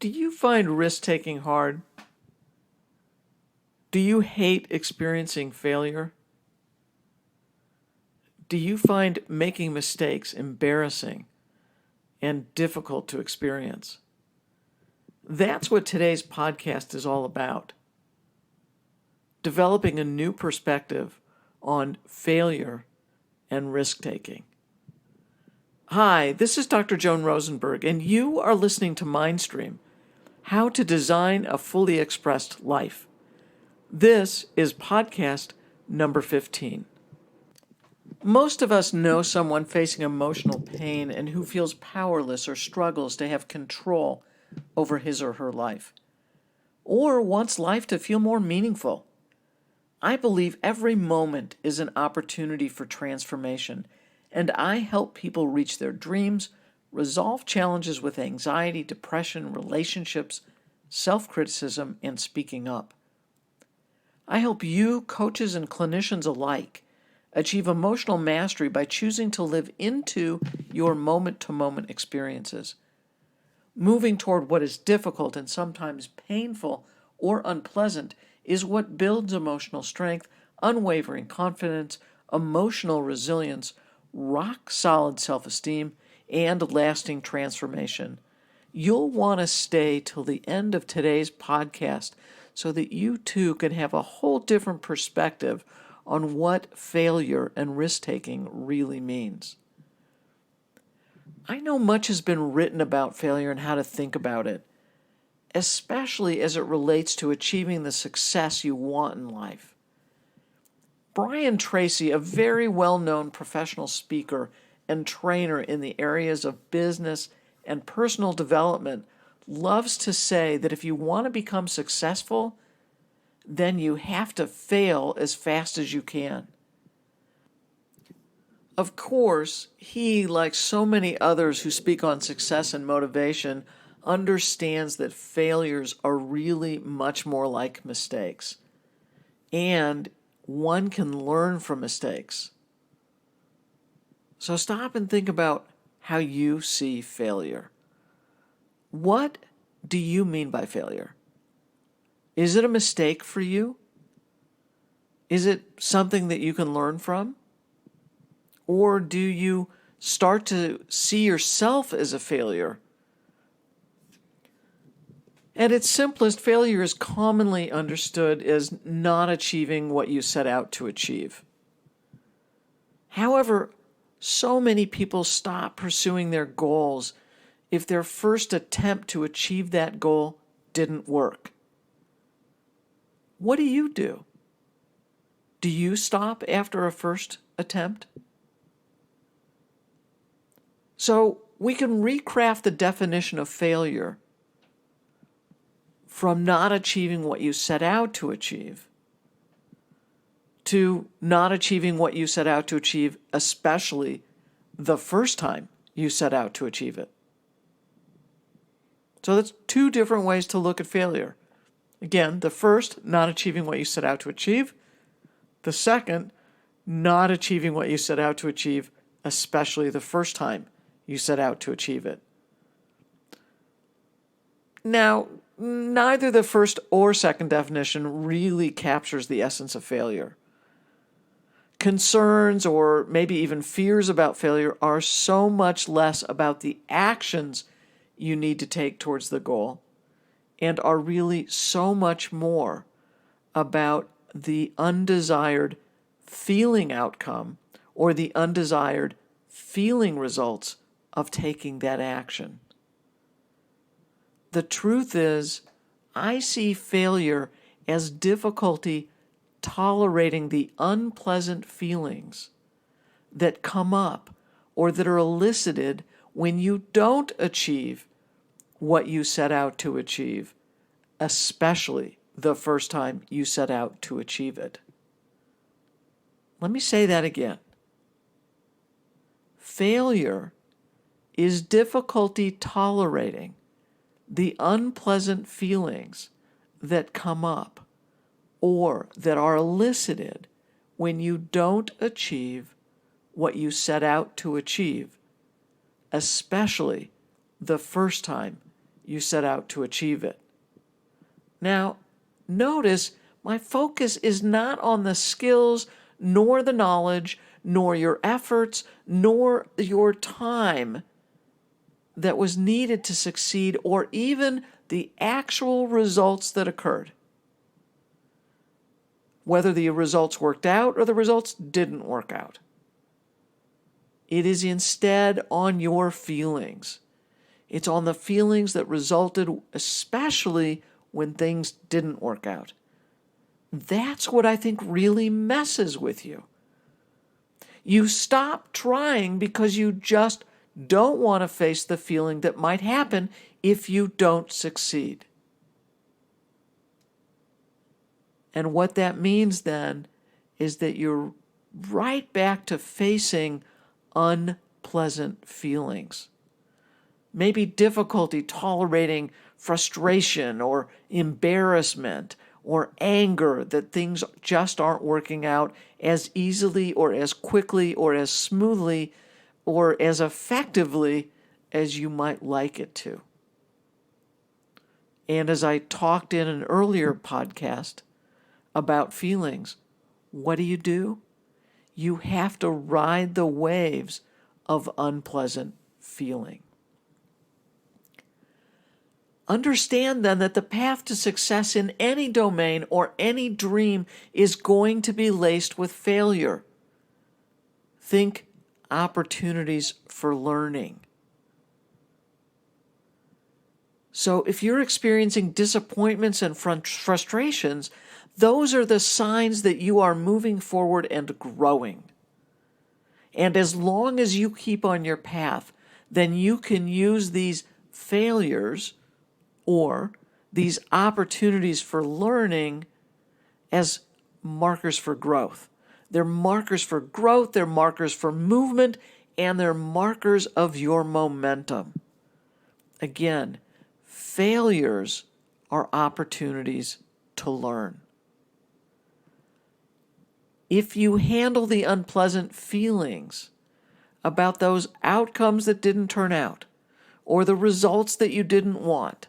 Do you find risk-taking hard? Do you hate experiencing failure? Do you find making mistakes embarrassing and difficult to experience? That's what today's podcast is all about. Developing a new perspective on failure and risk-taking. Hi, this is Dr. Joan Rosenberg, and you are listening to Mindstream, How to Design a Fully Expressed Life. This is podcast number 15. Most of us know someone facing emotional pain and who feels powerless or struggles to have control over his or her life, or wants life to feel more meaningful. I believe every moment is an opportunity for transformation, and I help people reach their dreams, resolve challenges with anxiety, depression, relationships, self-criticism, and speaking up. I help you, coaches and clinicians alike, achieve emotional mastery by choosing to live into your moment-to-moment experiences. Moving toward what is difficult and sometimes painful or unpleasant is what builds emotional strength, unwavering confidence, emotional resilience, rock-solid self-esteem, and lasting transformation. You'll want to stay till the end of today's podcast so that you too can have a whole different perspective on what failure and risk-taking really means. I know much has been written about failure and how to think about it, especially as it relates to achieving the success you want in life. Brian Tracy, a very well-known professional speaker and trainer in the areas of business and personal development, loves to say that if you want to become successful, then you have to fail as fast as you can. Of course, he, like so many others who speak on success and motivation, understands that failures are really much more like mistakes. And one can learn from mistakes. So stop and think about how you see failure. What do you mean by failure? Is it a mistake for you? Is it something that you can learn from? Or do you start to see yourself as a failure? At its simplest, failure is commonly understood as not achieving what you set out to achieve. However, so many people stop pursuing their goals if their first attempt to achieve that goal didn't work. What do you do? Do you stop after a first attempt? So we can recraft the definition of failure from not achieving what you set out to achieve to not achieving what you set out to achieve, especially the first time you set out to achieve it. So that's two different ways to look at failure. Again, the first, not achieving what you set out to achieve. The second, not achieving what you set out to achieve, especially the first time you set out to achieve it. Now, neither the first or second definition really captures the essence of failure. Concerns or maybe even fears about failure are so much less about the actions you need to take towards the goal and are really so much more about the undesired feeling outcome or the undesired feeling results of taking that action. The truth is, I see failure as difficulty tolerating the unpleasant feelings that come up or that are elicited when you don't achieve what you set out to achieve, especially the first time you set out to achieve it. Let me say that again. Failure is difficulty tolerating the unpleasant feelings that come up or that are elicited when you don't achieve what you set out to achieve, especially the first time you set out to achieve it. Now, notice my focus is not on the skills, nor the knowledge, nor your efforts, nor your time that was needed to succeed, or even the actual results that occurred. Whether the results worked out or the results didn't work out. It is instead on your feelings. It's on the feelings that resulted, especially when things didn't work out. That's what I think really messes with you. You stop trying because you just don't want to face the feeling that might happen if you don't succeed. And what that means then is that you're right back to facing unpleasant feelings. Maybe difficulty tolerating frustration or embarrassment or anger that things just aren't working out as easily or as quickly or as smoothly or as effectively as you might like it to. And as I talked in an earlier podcast about feelings, what do? You have to ride the waves of unpleasant feeling. Understand then that the path to success in any domain or any dream is going to be laced with failure. Think opportunities for learning. So if you're experiencing disappointments and frustrations, those are the signs that you are moving forward and growing. And as long as you keep on your path, then you can use these failures or these opportunities for learning as markers for growth. They're markers for growth, they're markers for movement, and they're markers of your momentum. Again, failures are opportunities to learn. If you handle the unpleasant feelings about those outcomes that didn't turn out or the results that you didn't want,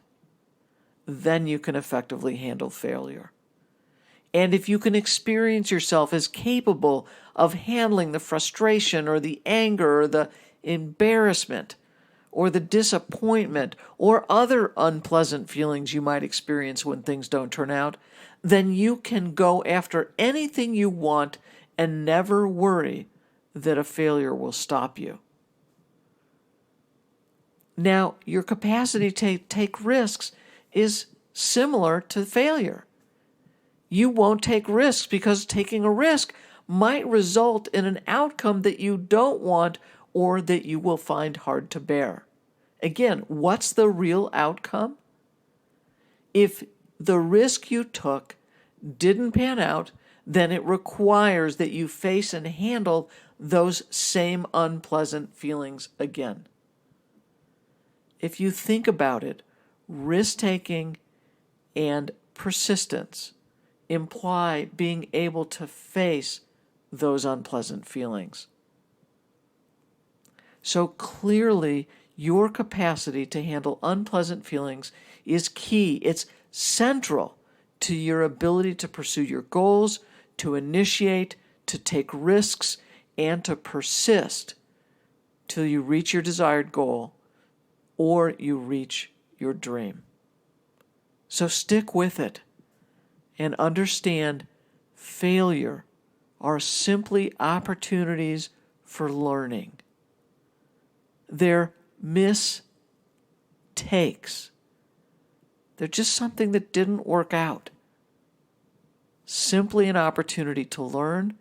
then you can effectively handle failure. And if you can experience yourself as capable of handling the frustration or the anger or the embarrassment or the disappointment or other unpleasant feelings you might experience when things don't turn out, then you can go after anything you want and never worry that a failure will stop you. Now, your capacity to take risks is similar to failure. You won't take risks because taking a risk might result in an outcome that you don't want or that you will find hard to bear. Again, what's the real outcome? If the risk you took didn't pan out, then it requires that you face and handle those same unpleasant feelings again. If you think about it, risk-taking and persistence imply being able to face those unpleasant feelings. So clearly, your capacity to handle unpleasant feelings is key. It's central to your ability to pursue your goals, to initiate, to take risks, and to persist till you reach your desired goal or you reach your dream. So stick with it and understand failure are simply opportunities for learning. They're mistakes. They're just something that didn't work out. Simply an opportunity to learn,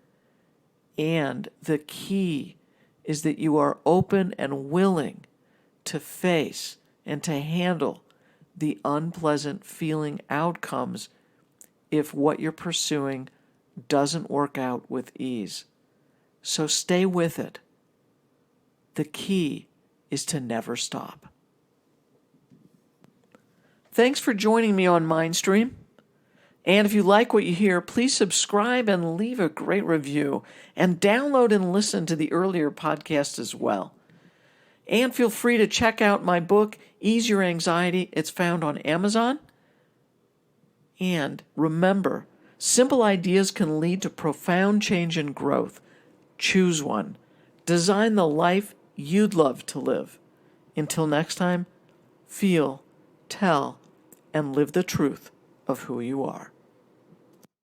and the key is that you are open and willing to face and to handle the unpleasant feeling outcomes if what you're pursuing doesn't work out with ease. So stay with it. The key is to never stop. Thanks for joining me on Mindstream. And if you like what you hear, please subscribe and leave a great review, and download and listen to the earlier podcast as well. And feel free to check out my book, Ease Your Anxiety. It's found on Amazon. And remember, simple ideas can lead to profound change and growth. Choose one. Design the life you'd love to live. Until next time, feel, tell, and live the truth of who you are.